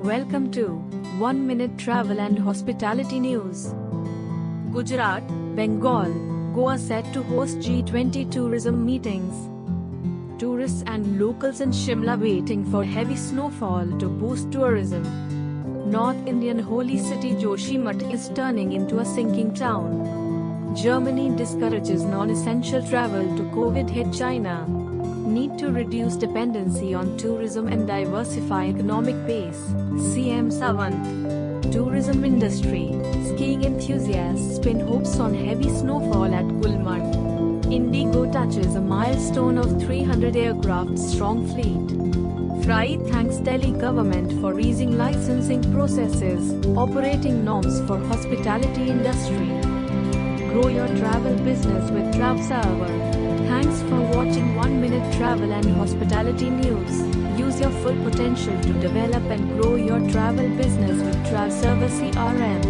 Welcome to 1 Minute Travel and Hospitality News. Gujarat, Bengal, Goa set to host G20 tourism meetings. Tourists and locals in Shimla waiting for heavy snowfall to boost tourism. North Indian holy city Joshimath is turning into a sinking town. Germany discourages non-essential travel to COVID-hit China. Need to reduce dependency on tourism and diversify economic base, CM Sawant. Tourism industry, skiing enthusiasts pin hopes on heavy snowfall at Gulmarg. Indigo touches a milestone of 300 aircraft strong fleet. Fry thanks Delhi government for easing licensing processes, operating norms for hospitality industry. Grow your travel business with TravServer. Thanks for watching 1 Minute Travel and Hospitality News. Use your full potential to develop and grow your travel business with TravServer CRM.